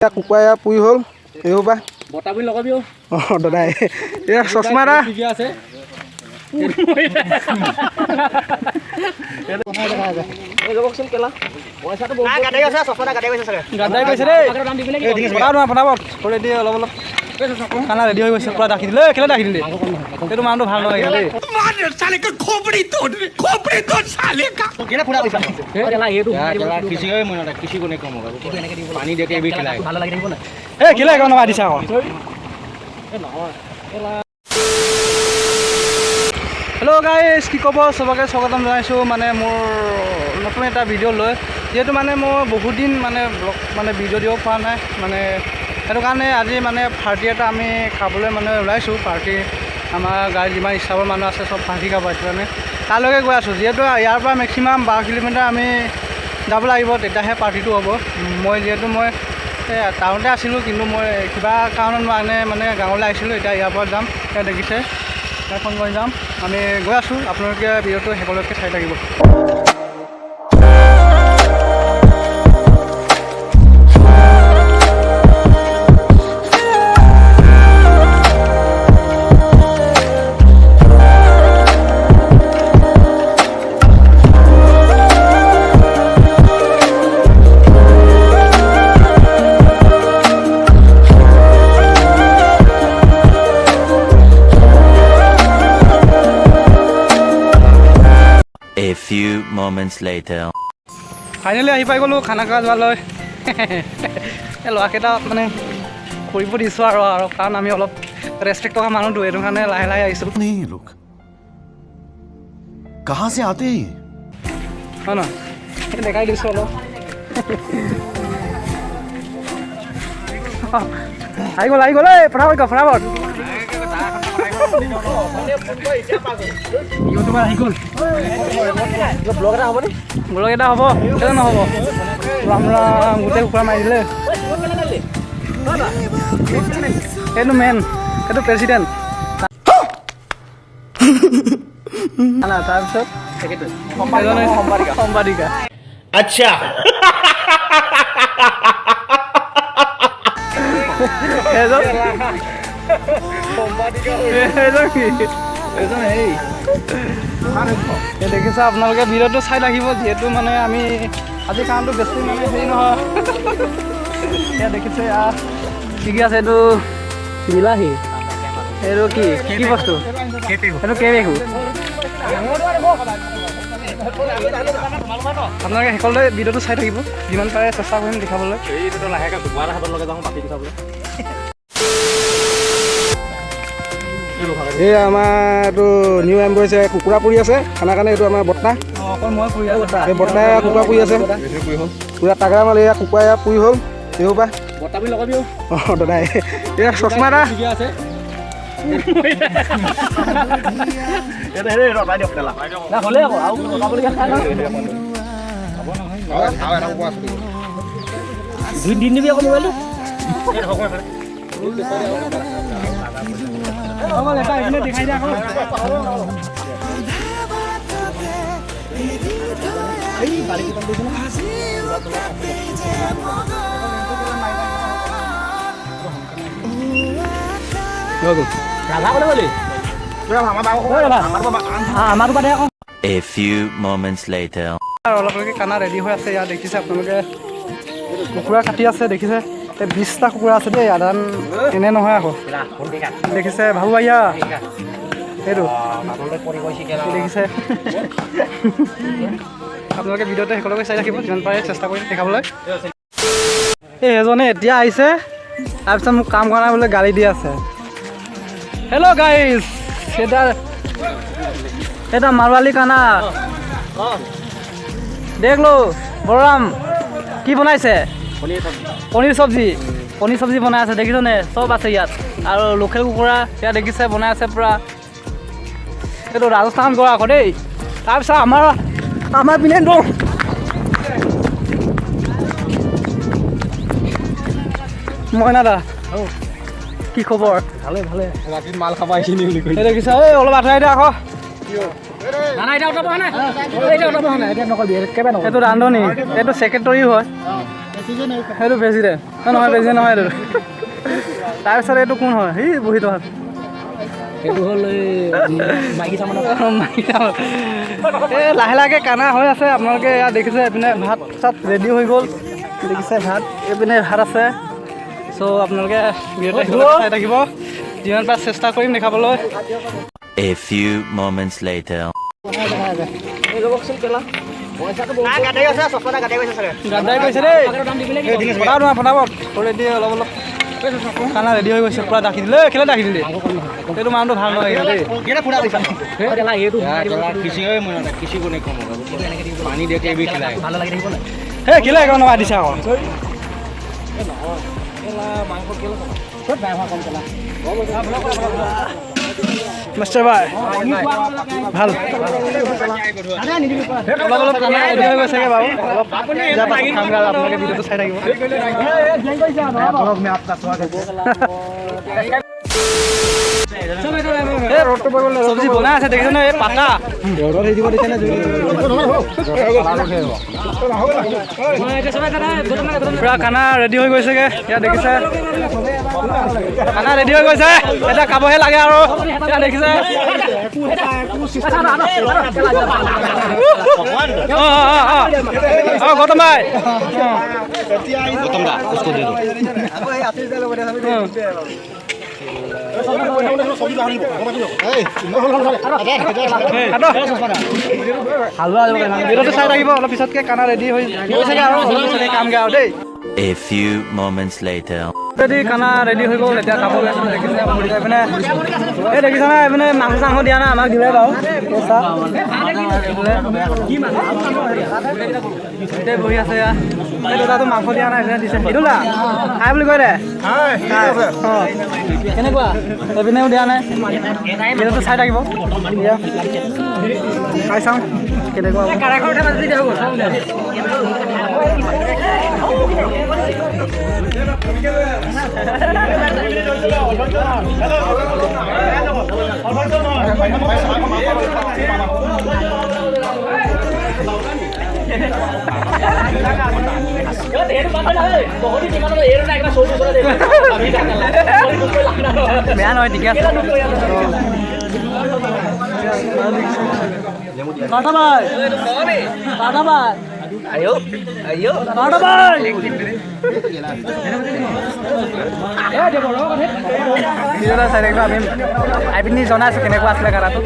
কুকুৰা পুৰি হ'ল এইবোৰ বা বটা বুলি লগাবি দাদা এয়া চশমা এটা আছে খানা ৰেডি হৈ গৈছে পুৰা ডাকি দিলে কেলে ডাকি দিলে এইটো মানুহটো ভাল নালাগিলে দেই কেলে একো নমাই দিছা আকৌ হেল্ল' গাইজ কি ক'ব চবকে স্বাগতম জনাইছোঁ মানে মোৰ নতুন এটা ভিডিঅ' লৈ যিহেতু মানে মই বহুত দিন মানে ব্লগ মানে ভিডিঅ' দিব পৰা নাই মানে সেইটো কাৰণে আজি মানে পাৰ্টি এটা আমি খাবলৈ মানে ওলাইছোঁ পাৰ্টি আমাৰ গাড়ীত যিমান ষ্টাফৰ মানুহ আছে চব পাৰ্টি খাব সেইটো কাৰণে তালৈকে গৈ আছোঁ যিহেতু ইয়াৰ পৰা মেক্সিমাম 12 কিলোমিটাৰ আমি যাব লাগিব তেতিয়াহে পাৰ্টিটো হ'ব মই যিহেতু মই টাউনতে আছিলোঁ কিন্তু মই কিবা কাৰণত মানে গাঁৱলৈ আহিছিলোঁ এতিয়া ইয়াৰ পৰা যাম এতিয়া দেখিছে ফোন কৰি যাম আমি গৈ আছোঁ আপোনালোকে ভিডিঅ'টো শেষলৈকে চাই থাকিব A few moments later. Finally আহি পাই গ'লোঁ খানা খোৱা যোৱালৈ এই ল'ৰাকেইটা মানে কৰিব দিছোঁ আৰু কাৰণ আমি অলপ ৰেষ্ট্ৰিক্ট থকা মানুহটো এইটো কাৰণে লাহে লাহে আহিছোঁ नहीं लोग कहाँ से आते हैं হয় নহয় সেইটো দেখাই দিছোঁ অলপ আহি গ'ল এই ফটাফট ইউটিউবাৰ আহি গ'ল ব্লগ এটা হ'বনে ব্লগ এটা হ'ব কেলৈ নহ'ব আমরা গোটেই কুকুৰা মাৰি দিলে এইটো মেইন এইটো প্ৰেচিডেণ্ট তাৰপিছত সম্পাদিকা আচ্ছা দেখিছে আপোনালোকে ভিডিঅ'টো চাই থাকিব যিহেতু মানে আমি আজি কাৰণটো বেছি মানে হেৰি নহয় এয়া দেখিছে কি কি আছে এইটো বিলাহী এইটো কি বস্তু এইটো কেবেকু আপোনালোকে শেষলৈ ভিডিঅ'টো চাই থাকিব যিমান পাৰে চেষ্টা কৰিম দেখাবলৈ এইটো লাহেকৈ কুকুৰা এটা হাতত লগাই যাওঁ বাকী চাবলৈ এই আমাৰ এইটো নিউ এম্ব হৈছে কুকুৰা পুৰি আছে খানা কাৰণে এইটো আমাৰ বৰ্তা এই বৰ্তাই কুকুৰা পুৰি আছে পুৰা তাগৰা মাল এয়া কুকুৰা এয়া পুৰি হ'ল এইবোৰ পৰা বটা বুলি লগাবি দাদা এয়া চশমা এটা আছে দুই দিন দিবি আকৌ মোবাইলটো দেখাই দিয়া A few moments later. অলপলৈকে খানা ৰেডি হৈ আছে ইয়াত দেখিছে আপোনালোকে কুকুৰা কাটি আছে দেখিছে এই 20টা কুকুৰা আছে দেই আদান এনে নহয় আকৌ দেখিছে ভাবু ভাইয়া এইটো দেখিছে আপোনালোকে ভিডিঅ'টো শেষলৈকে চাই থাকিব যিমান পাৰে চেষ্টা কৰি দেখাবলৈ এই এজনে এতিয়া আহিছে তাৰপিছত মোক কাম কৰা নাই বোলে গালি দি আছে হেল্ল' গাইজ এটা মাৰোৱালী খানা দেখ লো বলৰাম কি বনাইছে পনীৰ চব্জি বনাই আছে দেখিছনে চব আছে ইয়াত আৰু লোকেল কুকুৰা ইয়াত দেখিছে বনাই আছে পূৰা এইটো ৰাজস্থান কৰা আকৌ দেই তাৰপিছত আমাৰ পিনে মইনা দা কি খবৰ ভালে ৰাতি মাল খাব আহিছিনি বুলি কৈ দেখিছা এই অলপ আঁতৰাই দিয়া আকৌ না এটা উঠাব নাই এটা উঠাব নাই এটা নকবি একেবাৰে নকবি এইটো ৰান্ধনি এইটো সেক্ৰেটাৰী হয় সেইটো প্ৰেচিডেণ্ট নহয় প্ৰেচিডেণ্ট নহয় এইটো তাৰপিছত এইটো কোন হয় সি বহি থকা সেইটো হ'ল মাইকী চামানৰ এই লাহে লাহে কানা হৈ আছে আপোনালোকে ইয়াত দেখিছে এইপিনে ভাত চাত ৰেডি হৈ গ'ল দেখিছে ভাত এইপিনে ভাত আছে চ' আপোনালোকে ভিডিঅ'টো চাই থাকিব যিমান পাৰে চেষ্টা কৰিম দেখাবলৈ A few moments later. গাদাই গৈছে দেই ফটাব তোমাৰ ফটাবত ৰেডি অলপ অলপ খানা ৰেডি হৈ গৈছে পূৰা ডাকি দিলে কেলৈ ডাকি দিলে সেইটো মানুহটো ভাল নহয় দেই সেই কেলৈ একো নমাই দিছে আকৌ মাষ্টাৰ ভাই ভাল অলপ অলপ খানা ৰেডি হৈ গৈছেগৈ বাৰু অলপ যাৰ পাছত খামগৈ আৰু আপোনালোকে ভিডিঅ'টো চাই থাকিব চব্জি বনাই আছে দেখিছে নহয় এই পাতা পুৰা খানা ৰেডি হৈ গৈছেগৈ ইয়াত দেখিছে খানা ৰেডি হৈ গৈছে এতিয়া খাবহে লাগে আৰু ইয়াত দেখিছে গৌতম ভাই ভিডিঅ'টো চাই থাকিব অলপ পিছতকৈ খানা ৰেডি হৈ গৈছেগৈ আৰু কামগৈ আৰু দেই A few moments later. যদি খানা ৰেডি হৈ গ'ল এতিয়া খাব গৈছে দেখিছে এইপিনে এই দেখিছে নাই এইপিনে মাংস চাংস দিয়া নাই আমাক দিলে বাৰু এতিয়া বহি আছে এই দাদাটো মাংস দিয়া নাই দিছে সেইটোলা খাই বুলি কয় দে অঁ কেনেকুৱা এইপিনেও দিয়া নাই ভিডিঅ'টো চাই থাকিব খাই চাওঁ কেনেকুৱা বেয়া নহয় ঠিকে আছে চাই থাকিব আমি আহি পিনি জনাইছোঁ কেনেকুৱা আছিলে খানাটো